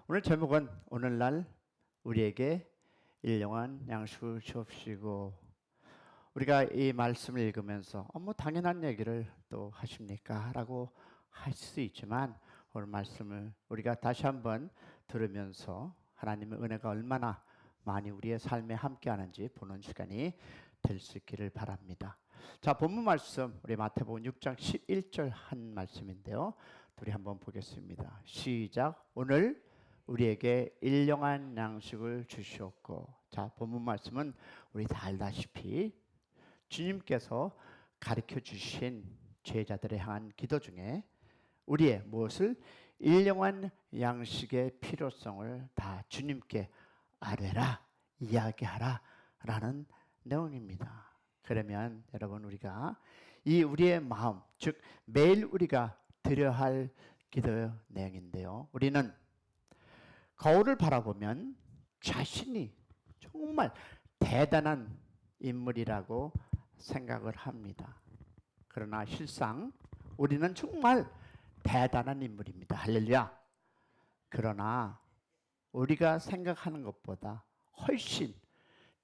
오늘 제목은 오늘날 우리에게 일용할 양식을 주옵시고, 우리가 이 말씀을 읽으면서 뭐 당연한 얘기를 또 하십니까? 라고 할 수 있지만, 오늘 말씀을 우리가 다시 한번 들으면서 하나님의 은혜가 얼마나 많이 우리의 삶에 함께하는지 보는 시간이 될 수 있기를 바랍니다. 자, 본문 말씀 우리 마태복음 6장 11절 한 말씀인데요, 둘이 한번 보겠습니다. 시작. 오늘 우리에게 일용할 양식을 주시옵고. 자, 본문 말씀은 우리 다 알다시피 주님께서 가르쳐 주신 제자들을 향한 기도 중에 우리의 무엇을 일용할 양식의 필요성을 다 주님께 아뢰라, 이야기하라 라는 내용입니다. 그러면 여러분, 우리가 이 우리의 마음, 즉 매일 우리가 드려야 할 기도의 내용인데요, 우리는 거울을 바라보면 자신이 정말 대단한 인물이라고 생각을 합니다. 그러나 실상 우리는 정말 대단한 인물입니다. 할렐루야. 그러나 우리가 생각하는 것보다 훨씬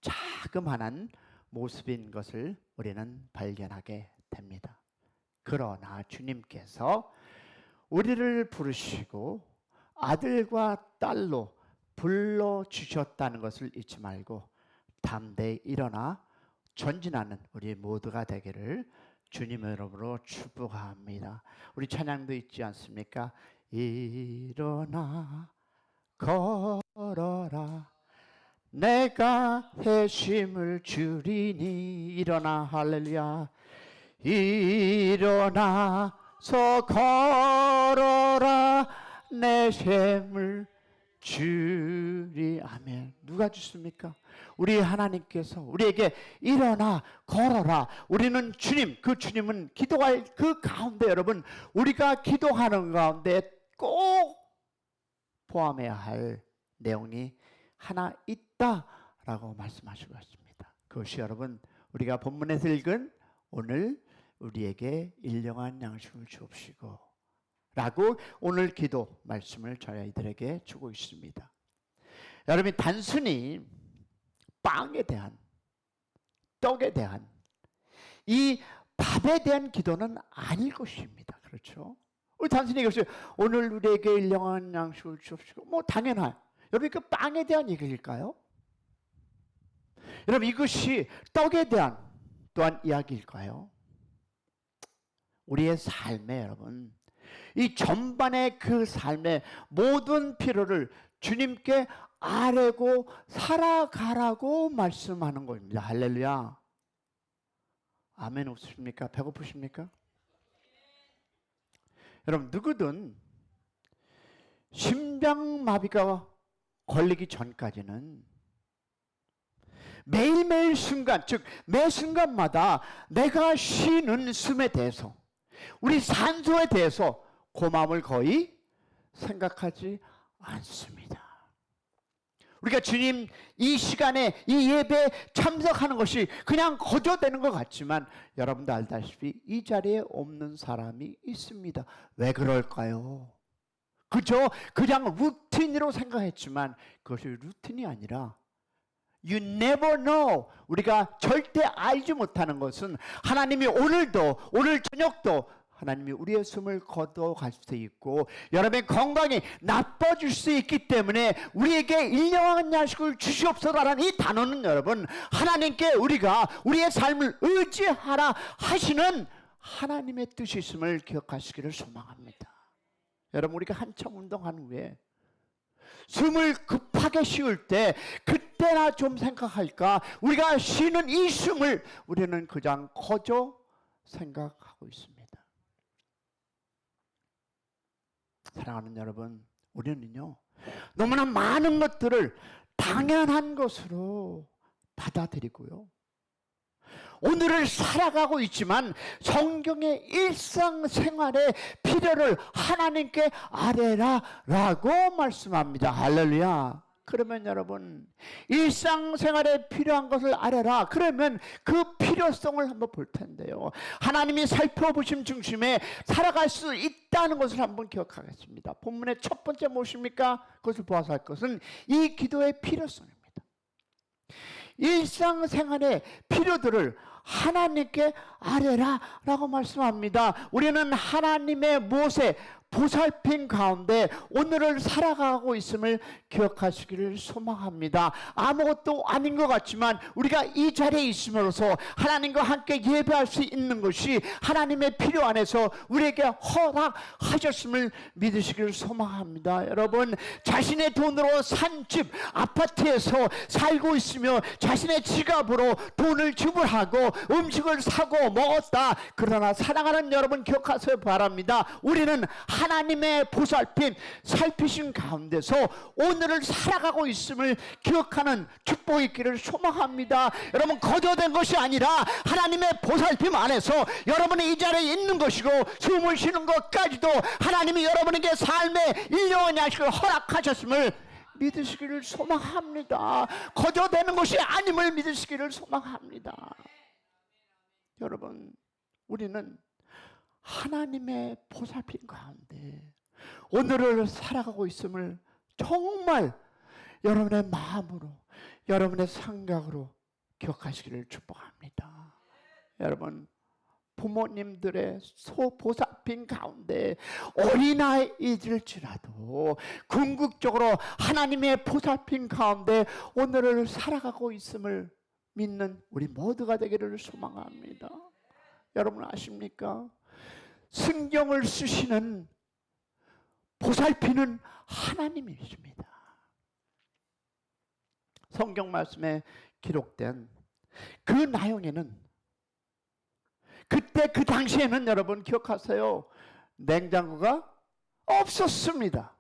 자그마한 모습인 것을 우리는 발견하게 됩니다. 그러나 주님께서 우리를 부르시고 아들과 딸로 불러주셨다는 것을 잊지 말고 담대히 일어나 전진하는 우리 모두가 되기를 주님의 이름으로 축복합니다. 우리 찬양도 있지 않습니까? 일어나 걸어라, 내가 힘을 주리니. 일어나, 할렐루야. 일어나서 걸어라, 내 힘을 주리. 아멘. 누가 주십니까? 우리 하나님께서 우리에게 일어나 걸어라. 우리는 주님, 그 주님은 기도할 그 가운데, 여러분, 우리가 기도하는 가운데 꼭 포함해야 할 내용이 하나 있다라고 말씀하시고 있습니다. 그것이 여러분, 우리가 본문에서 읽은 오늘 우리에게 일용할 양식을 주옵시고 라고 오늘 기도 말씀을 저희들에게 주고 있습니다. 여러분, 단순히 빵에 대한, 떡에 대한, 이 밥에 대한 기도는 아닐 것입니다. 그렇죠? 우리 단순히 이것이 오늘 우리에게 일용할 양식을 주옵시고, 뭐 당연한, 여러분, 그 빵에 대한 얘기일까요? 여러분, 이것이 떡에 대한 또한 이야기일까요? 우리의 삶에, 여러분, 이 전반의 그 삶의 모든 필요를 주님께 아뢰고 살아가라고 말씀하는 겁니다. 할렐루야. 아멘. 없으십니까? 배고프십니까? 여러분, 누구든 심장마비가 걸리기 전까지는 매일매일 순간, 즉 매 순간마다 내가 쉬는 숨에 대해서, 우리 산소에 대해서 고마움을 거의 생각하지 않습니다. 우리가 주님 이 시간에 이 예배에 참석하는 것이 그냥 거저되는 것 같지만, 여러분도 알다시피 이 자리에 없는 사람이 있습니다. 왜 그럴까요? 그저 그냥 루틴으로 생각했지만 그것이 루틴이 아니라 You never know. 우리가 절대 알지 못하는 것은 하나님이 오늘도, 오늘 저녁도 하나님이 우리의 숨을 거둬갈 수 있고 여러분의 건강이 나빠질 수 있기 때문에 우리에게 일용할 양식을 주시옵소서라는 이 단어는, 여러분, 하나님께 우리가 우리의 삶을 의지하라 하시는 하나님의 뜻이 있음을 기억하시기를 소망합니다. 여러분, 우리가 한참 운동한 후에 숨을 급하게 쉬울 때 그때나 좀 생각할까? 우리가 쉬는 이 숨을 우리는 그냥 거저 생각하고 있습니다. 사랑하는 여러분, 우리는요, 너무나 많은 것들을 당연한 것으로 받아들이고요, 오늘을 살아가고 있지만 성경의 일상생활의 필요를 하나님께 아뢰라 라고 말씀합니다. 할렐루야. 그러면 여러분 일상생활에 필요한 것을 알아라. 그러면 그 필요성을 한번 볼 텐데요. 하나님이 살펴보심 중심에 살아갈 수 있다는 것을 한번 기억하겠습니다. 본문의 첫 번째 무엇입니까? 그것을 보아서 할 것은 이 기도의 필요성입니다. 일상생활의 필요들을 하나님께 아뢰라 라고 말씀합니다. 우리는 하나님의 무엇에 보살핌 가운데 오늘을 살아가고 있음을 기억하시기를 소망합니다. 아무것도 아닌 것 같지만 우리가 이 자리에 있음으로써 하나님과 함께 예배할 수 있는 것이 하나님의 필요 안에서 우리에게 허락하셨음을 믿으시기를 소망합니다. 여러분, 자신의 돈으로 산 집, 아파트에서 살고 있으며 자신의 지갑으로 돈을 지불하고 음식을 사고 먹었다. 그러나 사랑하는 여러분 기억하세요 바랍니다. 우리는 하나님의 보살핌, 살피신 가운데서 오늘을 살아가고 있음을 기억하는 축복이 있기를 소망합니다. 여러분, 거저된 것이 아니라 하나님의 보살핌 안에서 여러분이 이 자리에 있는 것이고 숨을 쉬는 것까지도 하나님이 여러분에게 삶의 일용할 양식을 허락하셨음을 믿으시기를 소망합니다. 거저되는 것이 아님을 믿으시기를 소망합니다. 여러분, 우리는 하나님의 보살핌 가운데 오늘을 살아가고 있음을 정말 여러분의 마음으로, 여러분의 생각으로 기억하시기를 축복합니다. 여러분, 부모님들의 보살핌 가운데 어린아이일지라도 궁극적으로 하나님의 보살핌 가운데 오늘을 살아가고 있음을 믿는 우리 모두가 되기를 소망합니다. 여러분 아십니까? 성경을 쓰시는 보살피는 하나님이십니다. 성경 말씀에 기록된 그 내용에는 그때 그 당시에는 여러분 기억하세요. 냉장고가 없었습니다.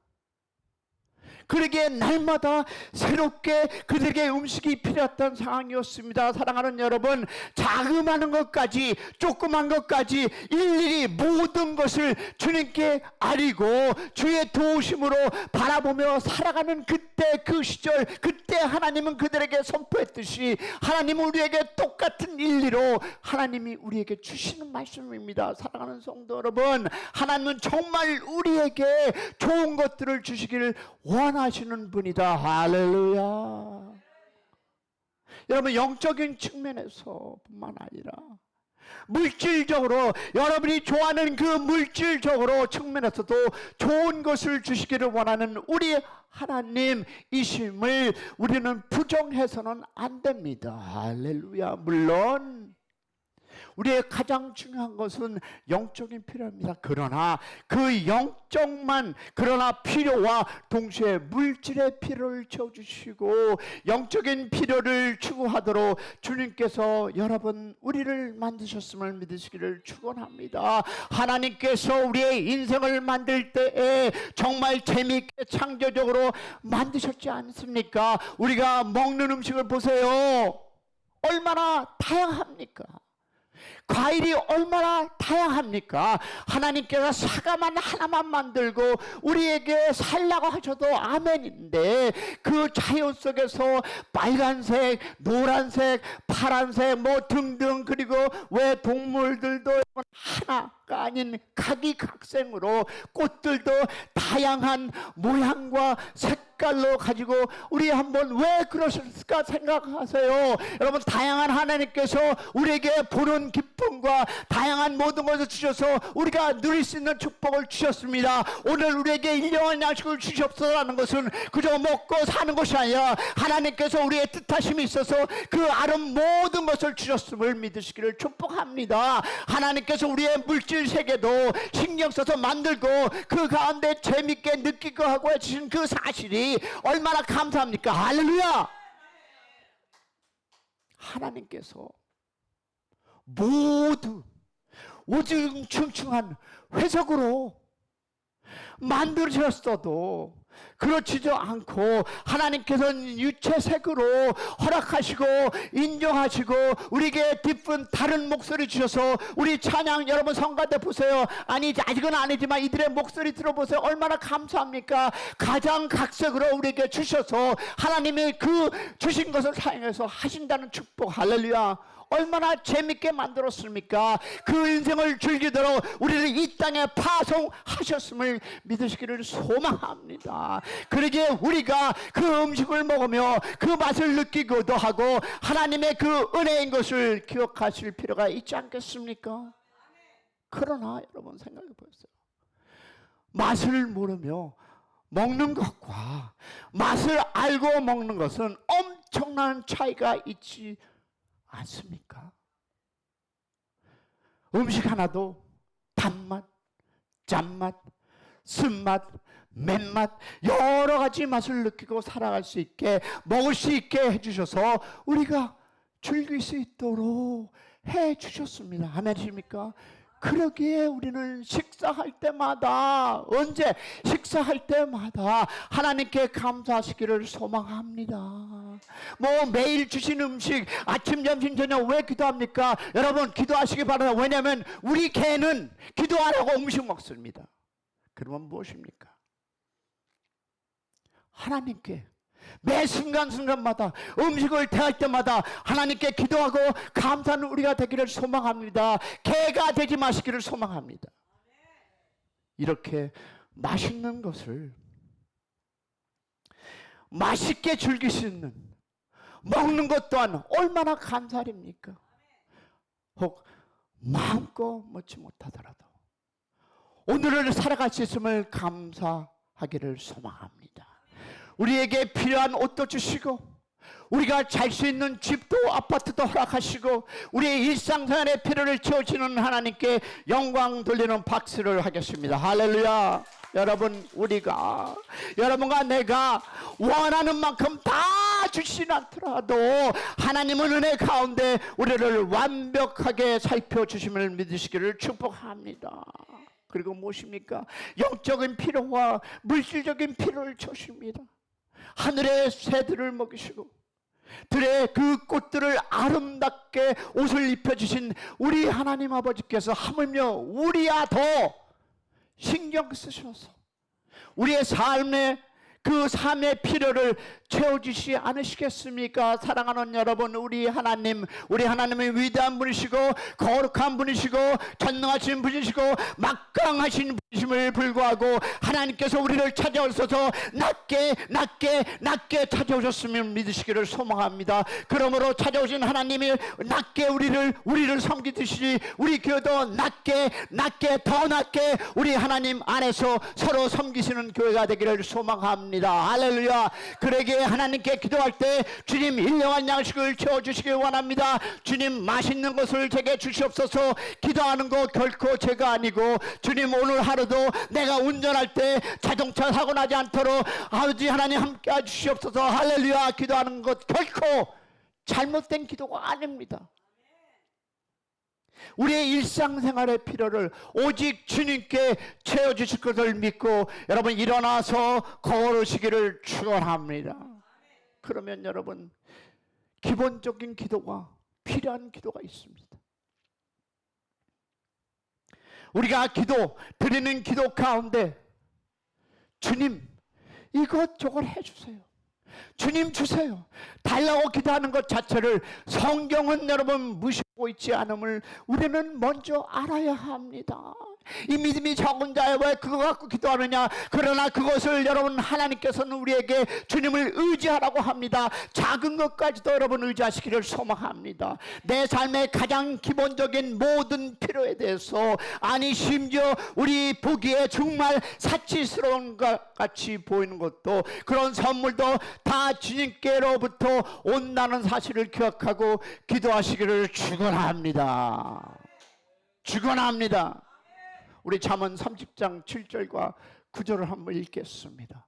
그러기에 날마다 새롭게 그들에게 음식이 필요했던 상황이었습니다. 사랑하는 여러분, 자그마한 것까지 조그만 것까지 일일이 모든 것을 주님께 아리고 주의 도우심으로 바라보며 살아가는 그때 그 시절, 그때 하나님은 그들에게 선포했듯이 하나님은 우리에게 똑같은 일리로 하나님이 우리에게 주시는 말씀입니다. 사랑하는 성도 여러분, 하나님은 정말 우리에게 좋은 것들을 주시기를 원하시는 분이다. 할렐루야. 여러분, 영적인 측면에서 뿐만 아니라 물질적으로 여러분이 좋아하는 그 물질적으로 측면에서도 좋은 것을 주시기를 원하는 우리 하나님이심을 우리는 부정해서는 안 됩니다. 할렐루야. 물론 우리의 가장 중요한 것은 영적인 필요입니다. 그러나 그 영적만, 그러나 필요와 동시에 물질의 필요를 채워주시고 영적인 필요를 추구하도록 주님께서 여러분 우리를 만드셨음을 믿으시기를 축원합니다. 하나님께서 우리의 인생을 만들 때에 정말 재미있게 창조적으로 만드셨지 않습니까? 우리가 먹는 음식을 보세요. 얼마나 다양합니까? 과일이 얼마나 다양합니까? 하나님께서 사과만 하나만 만들고 우리에게 살라고 하셔도 아멘인데 그 자연 속에서 빨간색, 노란색, 파란색 뭐 등등, 그리고 왜 동물들도 하나가 아닌 각이각색으로 꽃들도 다양한 모양과 색깔로 가지고 우리 한번 왜 그러실까 생각하세요. 여러분, 다양한 하나님께서 우리에게 보는 기쁨과 다양한 모든 것을 주셔서 우리가 누릴 수 있는 축복을 주셨습니다. 오늘 우리에게 일용할 양식을 주셨다는 것은 그저 먹고 사는 것이 아니라 하나님께서 우리의 뜻하심이 있어서 그 아름 모든 것을 주셨음을 믿으시기를 축복합니다. 하나님께서 우리의 물질 세계도 신경 써서 만들고 그 가운데 재밌게 느끼고 하고 해주신 그 사실이 얼마나 감사합니까? 할렐루야. 하나님께서 모두 우중충충한 회석으로 만들으셨어도 그렇지도 않고 하나님께서는 유체색으로 허락하시고 인정하시고 우리에게 기쁜 다른 목소리 주셔서 우리 찬양 여러분 성가대 보세요. 아니 아직은 아니지만 이들의 목소리 들어보세요. 얼마나 감사합니까? 가장 각색으로 우리에게 주셔서 하나님이 그 주신 것을 사용해서 하신다는 축복. 할렐루야. 얼마나 재밌게 만들었습니까? 그 인생을 즐기도록 우리를 이 땅에 파송하셨음을 믿으시기를 소망합니다. 그러기에 우리가 그 음식을 먹으며 그 맛을 느끼기도 하고 하나님의 그 은혜인 것을 기억하실 필요가 있지 않겠습니까? 그러나 여러분 생각해 보세요. 맛을 모르며 먹는 것과 맛을 알고 먹는 것은 엄청난 차이가 있지 않습니까? 음식 하나도 단맛, 짠맛, 쓴맛, 맨맛 여러 가지 맛을 느끼고 살아갈 수 있게 먹을 수 있게 해주셔서 우리가 즐길 수 있도록 해주셨습니다. 아멘이십니까? 그러기에 우리는 식사할 때마다 언제 식사할 때마다 하나님께 감사하시기를 소망합니다. 뭐 매일 주신 음식 아침 점심 저녁 왜 기도합니까? 여러분 기도하시기 바랍니다. 왜냐하면 우리 개는 기도 안 하고 음식 먹습니다. 그러면 무엇입니까? 하나님께 매 순간순간마다 음식을 대할 때마다 하나님께 기도하고 감사하는 우리가 되기를 소망합니다. 개가 되지 마시기를 소망합니다. 이렇게 맛있는 것을 맛있게 즐길 수 있는 먹는 것 또한 얼마나 감사입니까? 혹 마음껏 먹지 못하더라도 오늘을 살아갈 수 있음을 감사하기를 소망합니다. 우리에게 필요한 옷도 주시고 우리가 잘 수 있는 집도 아파트도 허락하시고 우리의 일상생활의 필요를 채워주는 하나님께 영광 돌리는 박수를 하겠습니다. 할렐루야. 여러분 우리가 여러분과 내가 원하는 만큼 다 주시진 않더라도 하나님은 은혜 가운데 우리를 완벽하게 살펴주심을 믿으시기를 축복합니다. 그리고 무엇입니까? 영적인 필요와 물질적인 필요를 주십니다. 하늘의 새들을 먹이시고 들의 그 꽃들을 아름답게 옷을 입혀주신 우리 하나님 아버지께서 하물며 우리야 더 신경 쓰셔서 우리의 삶의 그 삶의 필요를 채워주시지 않으시겠습니까? 사랑하는 여러분, 우리 하나님은 위대한 분이시고 거룩한 분이시고 전능하신 분이시고 막강하신 분이심을 불구하고 하나님께서 우리를 찾아오셔서 낮게 찾아오셨으면 믿으시기를 소망합니다. 그러므로 찾아오신 하나님이 낮게 우리를 섬기듯이 우리 교회도 낮게 더 낮게 우리 하나님 안에서 서로 섬기시는 교회가 되기를 소망합니다. 할렐루야. 그러기에 하나님께 기도할 때 주님 일용할 양식을 채워주시길 원합니다. 주님 맛있는 것을 제게 주시옵소서. 기도하는 거 결코 제가 아니고 주님 오늘 하루도 내가 운전할 때 자동차 사고 나지 않도록 아버지 하나님 함께 해주시옵소서. 할렐루야. 기도하는 것 결코 잘못된 기도가 아닙니다. 우리의 일상생활의 필요를 오직 주님께 채워주실 것을 믿고 여러분 일어나서 걸으시기를 축원합니다. 그러면 여러분 기본적인 기도가 필요한 기도가 있습니다. 우리가 드리는 기도 가운데 주님 이것저것 해주세요. 주님 주세요. 달라고 기도하는 것 자체를 성경은 여러분 무시하고 있지 않음을 우리는 먼저 알아야 합니다. 이 믿음이 적은 자야 왜 그거 갖고 기도하느냐. 그러나 그것을 여러분 하나님께서는 우리에게 주님을 의지하라고 합니다. 작은 것까지도 여러분 의지하시기를 소망합니다. 내 삶의 가장 기본적인 모든 필요에 대해서 아니 심지어 우리 보기에 정말 사치스러운 것 같이 보이는 것도 그런 선물도 다 주님께로부터 온다는 사실을 기억하고 기도하시기를 축원합니다. 축원합니다. 우리 잠언 30장 7절과 9절을 한번 읽겠습니다.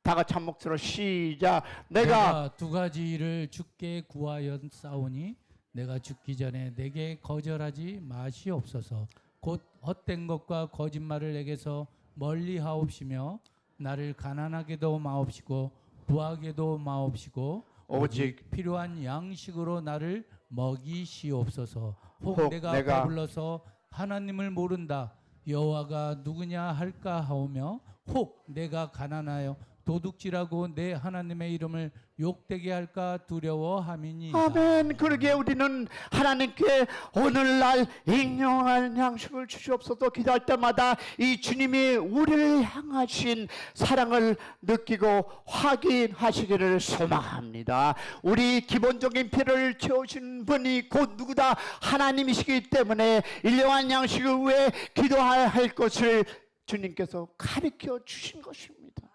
다 같이 한 목소리로 시작. 내가 두 가지 일을 주께 구하였사오니 내가 죽기 전에 내게 거절하지 마시옵소서. 곧 헛된 것과 거짓말을 내게서 멀리 하옵시며 나를 가난하게도 마옵시고 부하게도 마옵시고 오직 필요한 양식으로 나를 먹이시옵소서. 혹 혹 내가 내가 배불러서 하나님을 모른다 여호와가 누구냐 할까 하오며 혹 내가 가난하여 도둑질하고 내 하나님의 이름을 욕되게 할까 두려워함이니이다. 아멘. 그러게 우리는 하나님께 오늘날 인용할 양식을 주시옵소서 기도할 때마다 이 주님이 우리를 향하신 사랑을 느끼고 확인하시기를 소망합니다. 우리 기본적인 필요를 채우신 분이 곧 누구다? 하나님이시기 때문에 일용할 양식을 위해 기도해야 할 것을 주님께서 가르쳐 주신 것입니다.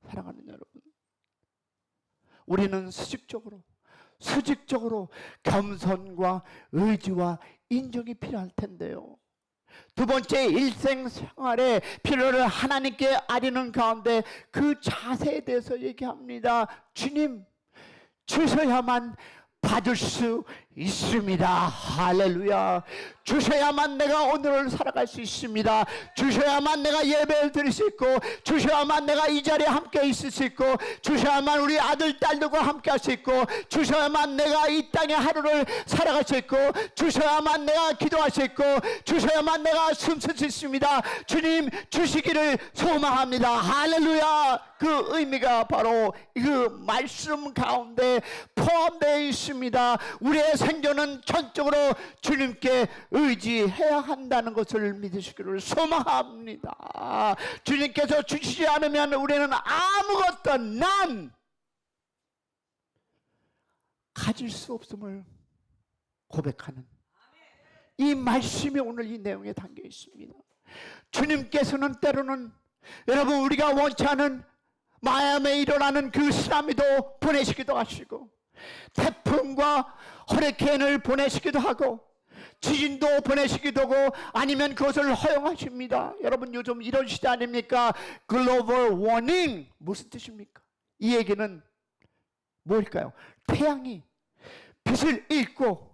사랑하는 여러분, 우리는 수직적으로 겸손과 의지와 인정이 필요할 텐데요. 두 번째, 일생생활의 필요를 하나님께 아리는 가운데 그 자세에 대해서 얘기합니다. 주님 주셔야만 받을 수 있습니다. 할렐루야. 주셔야만 내가 오늘을 살아갈 수 있습니다. 주셔야만 내가 예배를 드릴 수 있고, 주셔야만 내가 이 자리에 함께 있을 수 있고, 주셔야만 우리 아들 딸들과 함께 할 수 있고, 주셔야만 내가 이 땅의 하루를 살아갈 수 있고, 주셔야만 내가 기도할 수 있고, 주셔야만 내가 숨쉴 수 있습니다. 주님 주시기를 소망합니다. 할렐루야. 그 의미가 바로 그 말씀 가운데 포함되어 있습니다. 우리의 생존은 전적으로 주님께 의지해야 한다는 것을 믿으시기를 소망합니다. 주님께서 주시지 않으면 우리는 아무것도 가질 수 없음을 고백하는 이 말씀이 오늘 이 내용에 담겨 있습니다. 주님께서는 때로는 여러분 우리가 원치 않은 마음에 일어나는 그 쓰나미도 보내시기도 하시고, 태풍과 허리케인을 보내시기도 하고, 지진도 보내시기도 하고, 아니면 그것을 허용하십니다. 여러분 요즘 이런 시대 아닙니까? 글로벌 워닝 무슨 뜻입니까? 이 얘기는 뭘까요? 태양이 빛을 잃고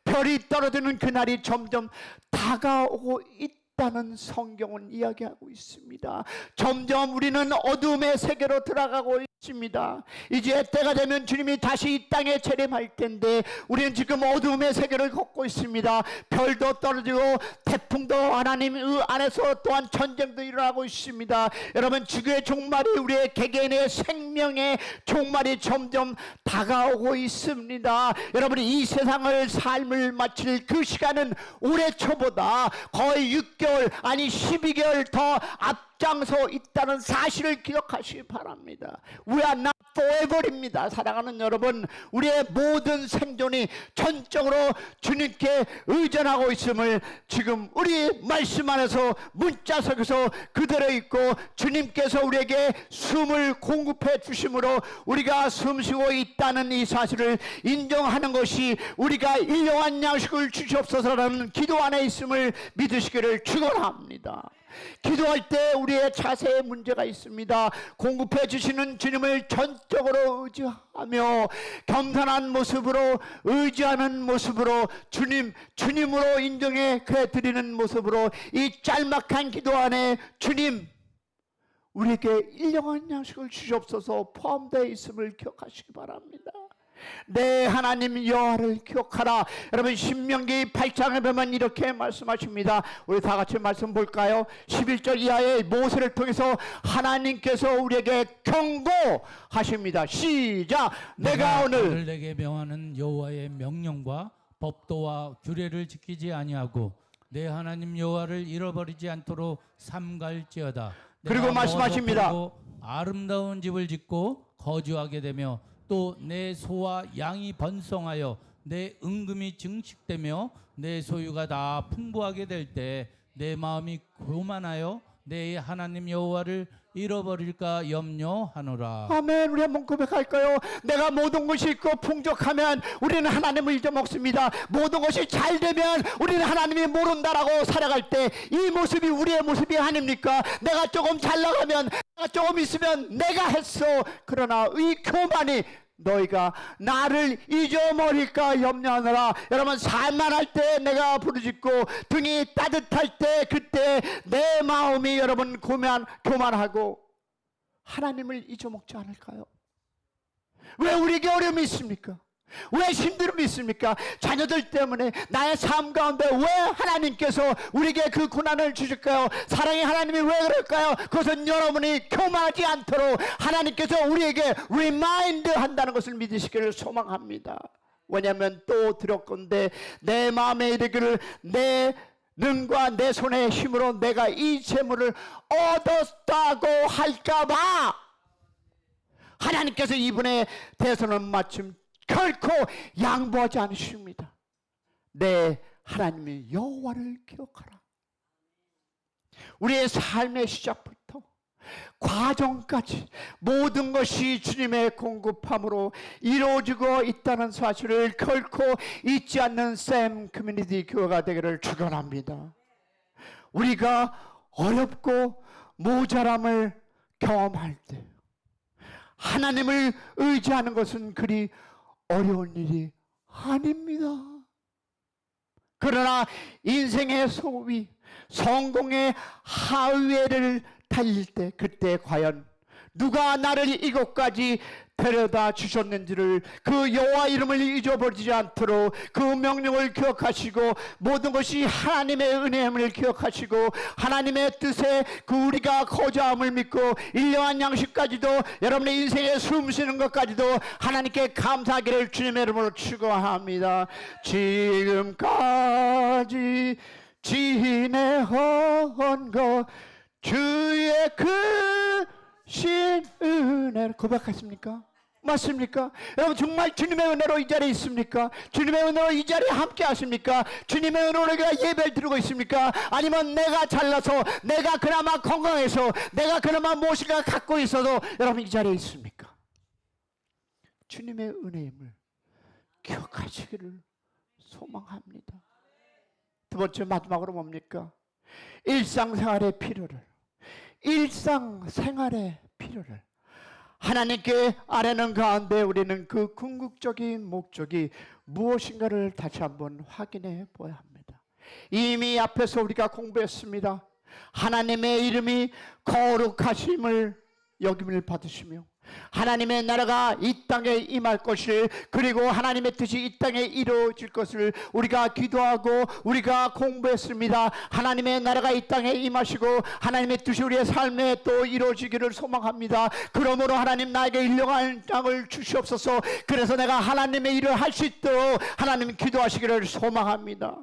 별이 떨어지는 그날이 점점 다가오고 있다는 성경은 이야기하고 있습니다. 점점 우리는 어둠의 세계로 들어가고 있습니다. 이제 때가 되면 주님이 다시 이 땅에 재림할 텐데 우리는 지금 어둠의 세계를 걷고 있습니다. 별도 떨어지고 태풍도 하나님 안에서 또한 전쟁도 일어나고 있습니다. 여러분 지구의 종말이 우리의 개개인의 생명의 종말이 점점 다가오고 있습니다. 여러분이 이 세상을 삶을 마칠 그 시간은 올해 초보다 거의 6개월 아니 12개월 더 앞장서 있다는 사실을 기억하시기 바랍니다. We are not forever입니다. 사랑하는 여러분, 우리의 모든 생존이 전적으로 주님께 의존하고 있음을 지금 우리 말씀 안에서 문자 속에서 그대로 있고, 주님께서 우리에게 숨을 공급해 주심으로 우리가 숨쉬고 있다는 이 사실을 인정하는 것이 우리가 일용할 양식을 주시옵소서라는 기도 안에 있음을 믿으시기를 축원합니다. 기도할 때 우리의 자세에 문제가 있습니다. 공급해 주시는 주님을 전적으로 의지하며 겸손한 모습으로 의지하는 모습으로 주님으로 인정해 드리는 모습으로 이 짤막한 기도 안에 주님 우리에게 일용할 양식을 주시옵소서 포함되어 있음을 기억하시기 바랍니다. 내 하나님 여호와를 기억하라. 여러분 신명기 8장에 보면 이렇게 말씀하십니다. 우리 다 같이 말씀 볼까요? 11절 이하에 모세를 통해서 하나님께서 우리에게 경고하십니다. 시작. 내가 오늘 내게 명하는 여호와의 명령과 법도와 규례를 지키지 아니하고 내 하나님 여호와를 잃어버리지 않도록 삼갈지어다. 그리고 말씀하십니다. 아름다운 집을 짓고 거주하게 되며 또 내 소와 양이 번성하여 내 은금이 증식되며 내 소유가 다 풍부하게 될 때 내 마음이 교만하여 내 하나님 여호와를 잃어버릴까 염려하노라. 아멘. 우리 한번 고백할까요? 내가 모든 것이 있고 풍족하면 우리는 하나님을 잊어먹습니다. 모든 것이 잘 되면 우리는 하나님이 모른다라고 살아갈 때 이 모습이 우리의 모습이 아닙니까? 내가 조금 잘 나가면, 내가 조금 있으면 내가 했어. 그러나 이 교만이 너희가 나를 잊어버릴까 염려하노라. 여러분 살만할 때 내가 부르짖고 등이 따뜻할 때 그때 내 마음이 여러분 교만하고 하나님을 잊어먹지 않을까요? 왜 우리에게 어려움이 있습니까? 왜 힘듦이 있습니까? 자녀들 때문에, 나의 삶 가운데 왜 하나님께서 우리에게 그 고난을 주실까요? 사랑의 하나님이 왜 그럴까요? 그것은 여러분이 교만하지 않도록 하나님께서 우리에게 리마인드 한다는 것을 믿으시기를 소망합니다. 왜냐하면 또 들었건대 내 마음에 이르기를 내 눈과 내 손의 힘으로 내가 이 재물을 얻었다고 할까봐 하나님께서 이분의 대선을 마침 결코 양보하지 않으십니다. 내 하나님의 여호와를 기억하라. 우리의 삶의 시작부터 과정까지 모든 것이 주님의 공급함으로 이루어지고 있다는 사실을 결코 잊지 않는 샘 커뮤니티 교회가 되기를 축원합니다. 우리가 어렵고 모자람을 경험할 때 하나님을 의지하는 것은 그리 어려운 일이 아닙니다. 그러나 인생의 소위 성공의 하위를 달릴 때 그때 과연 누가 나를 이곳까지 데려다 주셨는지를 그 여호와 이름을 잊어버리지 않도록 그 명령을 기억하시고 모든 것이 하나님의 은혜임을 기억하시고 하나님의 뜻에 그 우리가 거저함을 믿고 일용한 양식까지도 여러분의 인생에 숨쉬는 것까지도 하나님께 감사하기를 주님의 이름으로 축원합니다. 지금까지 지내온 것 주의 크신 은혜를 고백하십니까? 맞습니까? 여러분 정말 주님의 은혜로 이 자리에 있습니까? 주님의 은혜로 이 자리에 함께 하십니까? 주님의 은혜로 우리가 예배를 드리고 있습니까? 아니면 내가 잘나서 내가 그나마 건강해서 내가 그나마 무엇인가 갖고 있어도 여러분 이 자리에 있습니까? 주님의 은혜임을 기억하시기를 소망합니다. 두 번째 마지막으로 뭡니까? 일상생활의 필요를 하나님께 아뢰는 가운데 우리는 그 궁극적인 목적이 무엇인가를 다시 한번 확인해 보아야 합니다. 이미 앞에서 우리가 공부했습니다. 하나님의 이름이 거룩하심을 여김을 받으시며 하나님의 나라가 이 땅에 임할 것을 그리고 하나님의 뜻이 이 땅에 이루어질 것을 우리가 기도하고 우리가 공부했습니다. 하나님의 나라가 이 땅에 임하시고 하나님의 뜻이 우리의 삶에 또 이루어지기를 소망합니다. 그러므로 하나님 나에게 일용할 땅을 주시옵소서. 그래서 내가 하나님의 일을 할 수 있도록 하나님 기도하시기를 소망합니다.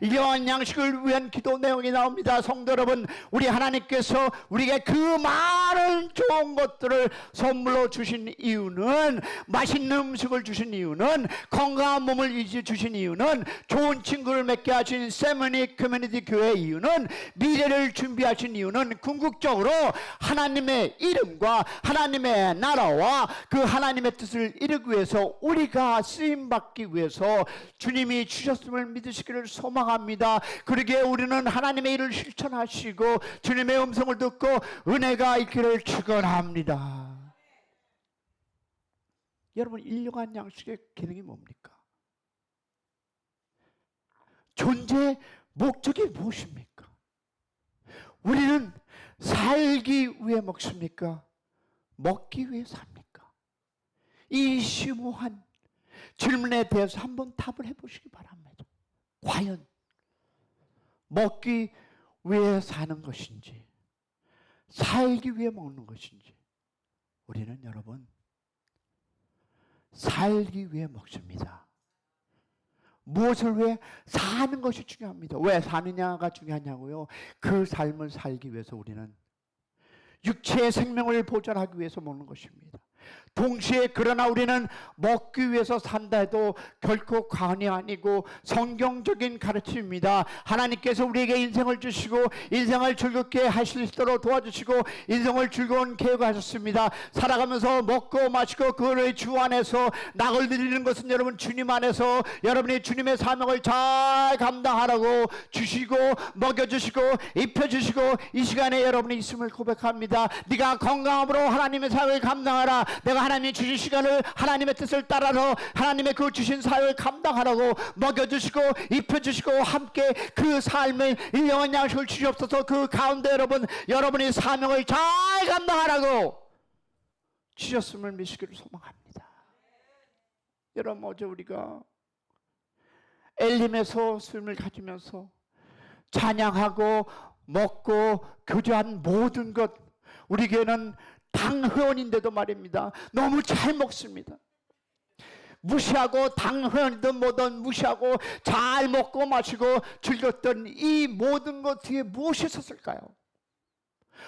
일용한 양식을 위한 기도 내용이 나옵니다. 성도 여러분, 우리 하나님께서 우리에게 그 많은 좋은 것들을 선물로 주신 이유는, 맛있는 음식을 주신 이유는, 건강한 몸을 주신 이유는, 좋은 친구를 맺게 하신 세미닉 커뮤니티 교회의 이유는, 미래를 준비하신 이유는 궁극적으로 하나님의 이름과 하나님의 나라와 그 하나님의 뜻을 이루기 위해서 우리가 쓰임받기 위해서 주님이 주셨음을 믿으시기를 소망합니다. 그러기에 우리는 하나님의 일을 실천하시고 주님의 음성을 듣고 은혜가 있기를 축원합니다. 여러분, 일용한 양식의 기능이 뭡니까? 존재의 목적이 무엇입니까? 우리는 살기 위해 먹습니까? 먹기 위해 삽니까? 이 심오한 질문에 대해서 한번 답을 해보시기 바랍니다. 과연 먹기 위해 사는 것인지 살기 위해 먹는 것인지, 우리는 여러분 살기 위해 먹습니다. 무엇을 위해 사는 것이 중요합니다. 왜 사느냐가 중요하냐고요? 그 삶을 살기 위해서 우리는 육체의 생명을 보존하기 위해서 먹는 것입니다. 동시에 그러나 우리는 먹기 위해서 산다 해도 결코 과언이 아니고 성경적인 가르침입니다. 하나님께서 우리에게 인생을 주시고 인생을 즐겁게 하실 수 있도록 도와주시고 인생을 즐거운 계획하셨습니다. 살아가면서 먹고 마시고 그의 주 안에서 낙을 드리는 것은 여러분 주님 안에서 여러분이 주님의 사명을 잘 감당하라고 주시고 먹여주시고 입혀주시고 이 시간에 여러분이 있음을 고백합니다. 네가 건강함으로 하나님의 사역을 감당하라. 내가 하나님이 주신 시간을 하나님의 뜻을 따라서 하나님의 그 주신 사역을 감당하라고 먹여주시고 입혀주시고 함께 그 삶을 일용한 양식을 주시옵소서. 그 가운데 여러분이 사명을 잘 감당하라고 주셨음을 믿으시기를 소망합니다. 여러분, 어제 우리가 엘림에서 수임을 가지면서 찬양하고 먹고 교제한 모든 것, 우리 교회는 당 회원인데도 말입니다, 너무 잘 먹습니다. 무시하고, 당 회원이든 뭐든 무시하고 잘 먹고 마시고 즐겼던 이 모든 것 뒤에 무엇이 있었을까요?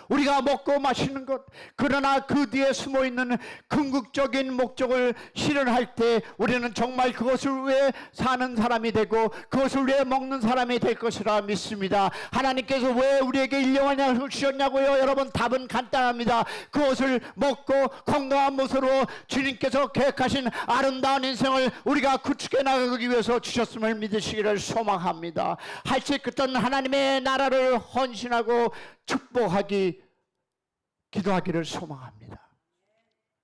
우리가 먹고 마시는 것, 그러나 그 뒤에 숨어있는 궁극적인 목적을 실현할 때 우리는 정말 그것을 위해 사는 사람이 되고 그것을 위해 먹는 사람이 될 것이라 믿습니다. 하나님께서 왜 우리에게 일용할 양식을 주셨냐고요? 여러분, 답은 간단합니다. 그것을 먹고 건강한 모습으로 주님께서 계획하신 아름다운 인생을 우리가 구축해 나가기 위해서 주셨음을 믿으시기를 소망합니다. 할 수 있던 하나님의 나라를 헌신하고 축복하기, 기도하기를 소망합니다.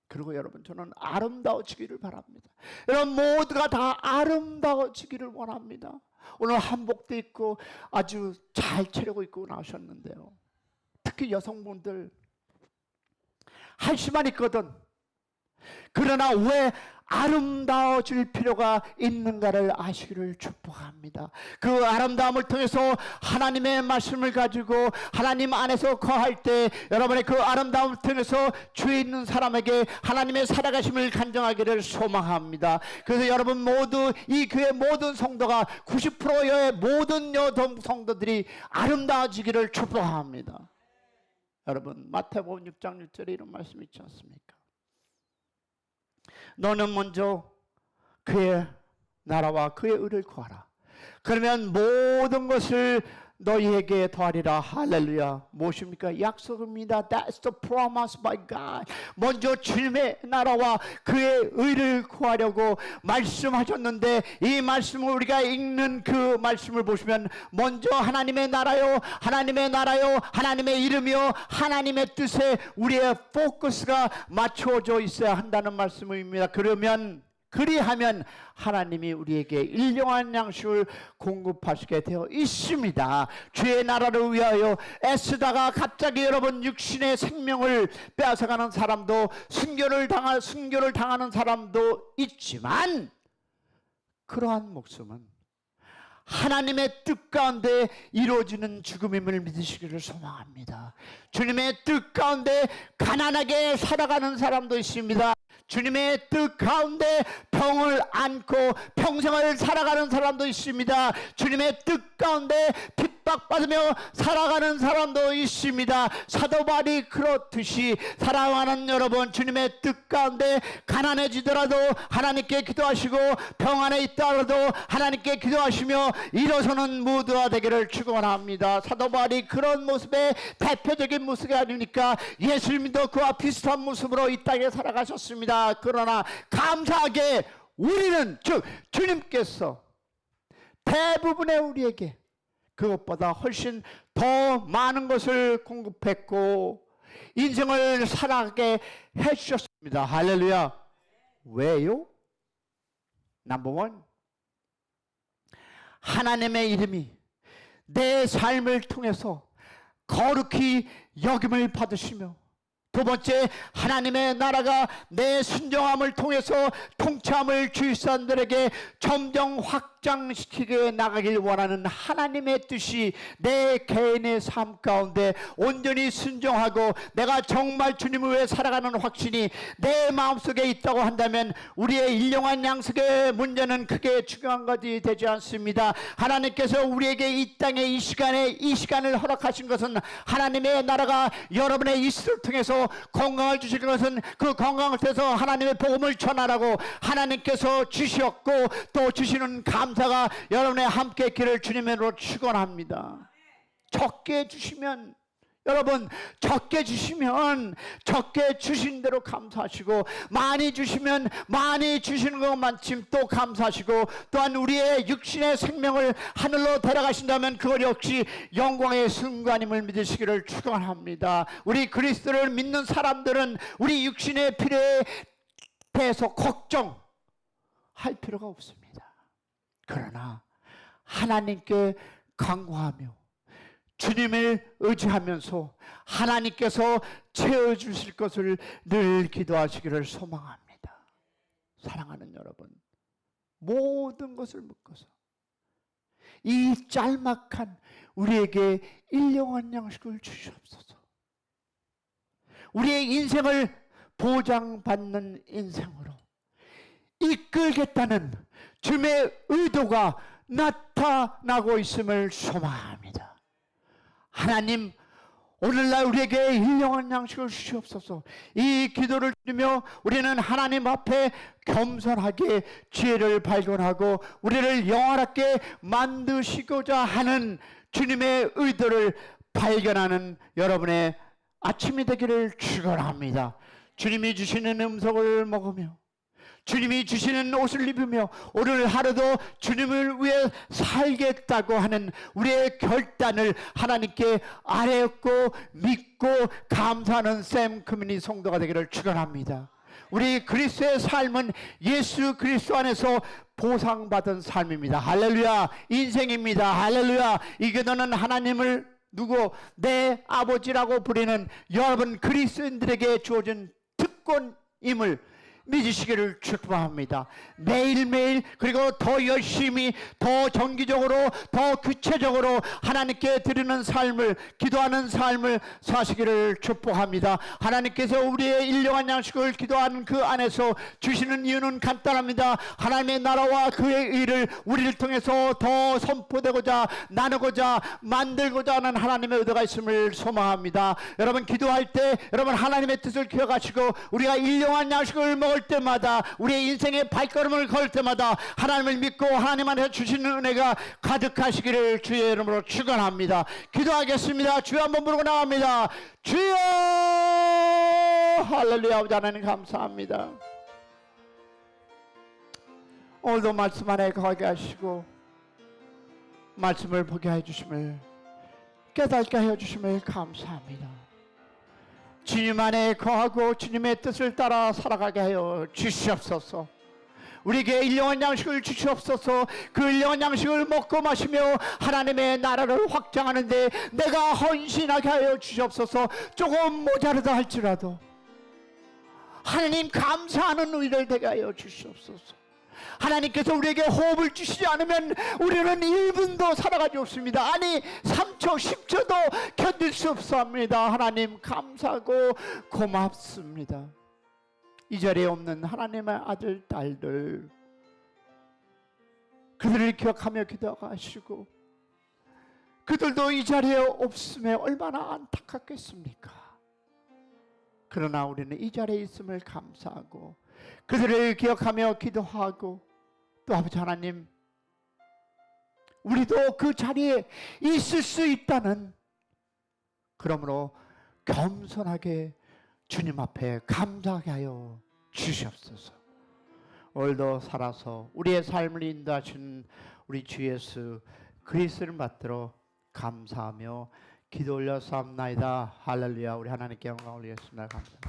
그리고 여러분, 저는 아름다워지기를 바랍니다. 여러분 모두가 다 아름다워지기를 원합니다. 오늘 한복도 입고 아주 잘 차리고 입고 나오셨는데요, 특히 여성분들 할 수만 있거든. 그러나 왜 아름다워질 필요가 있는가를 아시기를 축복합니다. 그 아름다움을 통해서 하나님의 말씀을 가지고 하나님 안에서 거할 때 여러분의 그 아름다움을 통해서 주에 있는 사람에게 하나님의 살아가심을 간증하기를 소망합니다. 그래서 여러분 모두, 이 교회 모든 성도가 90%의 모든 여성 성도들이 아름다워지기를 축복합니다. 여러분, 마태복음 6장 6절에 이런 말씀이 있지 않습니까? 너는 먼저 그의 나라와 그의 의를 구하라. 그러면 모든 것을 너희에게 더하리라. 할렐루야. 무엇입니까? 약속입니다. That's the promise by God. 먼저 주님의 나라와 그의 의를 구하려고 말씀하셨는데, 이 말씀을 우리가 읽는 그 말씀을 보시면 먼저 하나님의 나라요, 하나님의 나라요, 하나님의 이름이요, 하나님의 뜻에 우리의 포커스가 맞춰져 있어야 한다는 말씀입니다. 그리하면 하나님이 우리에게 일용할 양식을 공급하시게 되어 있습니다. 주의 나라를 위하여 애쓰다가 갑자기 여러분 육신의 생명을 빼앗아가는 사람도, 순교를 당하는 사람도 있지만, 그러한 목숨은 하나님의 뜻 가운데 이루어지는 죽음임을 믿으시기를 소망합니다. 주님의 뜻 가운데 가난하게 살아가는 사람도 있습니다. 주님의 뜻 가운데 병을 안고 평생을 살아가는 사람도 있습니다. 주님의 뜻 가운데 핍박받으며 살아가는 사람도 있습니다. 사도 바울이 그렇듯이 사랑하는 여러분, 주님의 뜻 가운데 가난해지더라도 하나님께 기도하시고, 병안에 있더라도 하나님께 기도하시며 일어서는 모두가 되기를 축원합니다. 사도 바울이 그런 모습의 대표적인 모습이 아닙니까? 예수님도 그와 비슷한 모습으로 이 땅에 살아가셨습니다. 그러나 감사하게 우리는, 즉 주님께서 대부분의 우리에게 그것보다 훨씬 더 많은 것을 공급했고 인생을 살아가게 해주셨습니다. 할렐루야. 왜요? 넘버원, 하나님의 이름이 내 삶을 통해서 거룩히 여김을 받으시며, 두 번째, 하나님의 나라가 내 순종함을 통해서 통치함을 주위 사람들에게 점점 확장시키게 나가길 원하는 하나님의 뜻이 내 개인의 삶 가운데 온전히 순종하고 내가 정말 주님을 위해 살아가는 확신이 내 마음속에 있다고 한다면 우리의 일용할 양식의 문제는 크게 중요한 것이 되지 않습니다. 하나님께서 우리에게 이 땅에 이 시간을 허락하신 것은 하나님의 나라가 여러분의 이스를 통해서 건강을 주시는 것은 그 건강을 통해서 하나님의 복음을 전하라고 하나님께서 주셨고, 또 주시는 감사가 여러분의 함께 있기를 주님으로 축원합니다. 적게 주시면, 여러분 적게 주시면 적게 주신 대로 감사하시고, 많이 주시면 많이 주시는 것만큼 또 감사하시고, 또한 우리의 육신의 생명을 하늘로 데려가신다면 그것 역시 영광의 순간임을 믿으시기를 축원합니다. 우리 그리스도를 믿는 사람들은 우리 육신의 필요에 대해서 걱정할 필요가 없습니다. 그러나 하나님께 간구하며 주님을 의지하면서 하나님께서 채워주실 것을 늘 기도하시기를 소망합니다. 사랑하는 여러분, 모든 것을 묶어서 이 짤막한 우리에게 일용할 양식을 주시옵소서. 우리의 인생을 보장받는 인생으로 이끌겠다는 주님의 의도가 나타나고 있음을 소망합니다. 하나님, 오늘날 우리에게 일용할 양식을 주시옵소서. 이 기도를 드리며 우리는 하나님 앞에 겸손하게 지혜를 발견하고 우리를 영원하게 만드시고자 하는 주님의 의도를 발견하는 여러분의 아침이 되기를 축원합니다. 주님이 주시는 음성을 먹으며 주님이 주시는 옷을 입으며 오늘 하루도 주님을 위해 살겠다고 하는 우리의 결단을 하나님께 아뢰었고 믿고 감사하는 샘 커뮤니티 성도가 되기를 축원합니다. 우리 그리스도의 삶은 예수 그리스도 안에서 보상받은 삶입니다. 할렐루야. 인생입니다. 할렐루야. 이 기도는 하나님을 누구 내 아버지라고 부르는 여러분 그리스도인들에게 주어진 특권임을 믿으시기를 축복합니다. 매일매일 그리고 더 열심히 더 정기적으로 더 구체적으로 하나님께 드리는 삶을 기도하는 삶을 사시기를 축복합니다. 하나님께서 우리의 일용할 양식을 기도하는 그 안에서 주시는 이유는 간단합니다. 하나님의 나라와 그의 의를 우리를 통해서 더 선포되고자 나누고자 만들고자 하는 하나님의 의도가 있음을 소망합니다. 여러분 기도할 때 여러분 하나님의 뜻을 기억하시고 우리가 일용할 양식을 먹을 때마다 우리의 인생의 발걸음을 걸 때마다 하나님을 믿고 하나님 안에서 주시는 은혜가 가득하시기를 주의 이름으로 축원합니다. 기도하겠습니다. 주여 한번 부르고 나갑니다. 주여. 할렐루야. 아버지 하나님 감사합니다. 오늘도 말씀 안에 거하게 하시고 말씀을 보게 해주심을 깨닫게 해주심을 감사합니다. 주님 안에 거하고 주님의 뜻을 따라 살아가게 하여 주시옵소서. 우리에게 일용할 양식을 주시옵소서. 그 일용할 양식을 먹고 마시며 하나님의 나라를 확장하는데 내가 헌신하게 하여 주시옵소서. 조금 모자르다 할지라도 하나님 감사하는 우리를 되게 하여 주시옵소서. 하나님께서 우리에게 호흡을 주시지 않으면 우리는 1분도 살아가지 없습니다. 아니 3초 10초도 견딜 수 없습니다. 하나님 감사하고 고맙습니다. 이 자리에 없는 하나님의 아들 딸들 그들을 기억하며 기도하시고 그들도 이 자리에 없음에 얼마나 안타깝겠습니까? 그러나 우리는 이 자리에 있음을 감사하고 그들을 기억하며 기도하고 또 아버지 하나님 우리도 그 자리에 있을 수 있다는 그러므로 겸손하게 주님 앞에 감사하게 하여 주시옵소서. 오늘도 살아서 우리의 삶을 인도하신 우리 주 예수 그리스도를 받들어 감사하며 기도 올려 싸움나이다. 할렐루야. 우리 하나님께 영광 올리겠습니다. 감사합니다.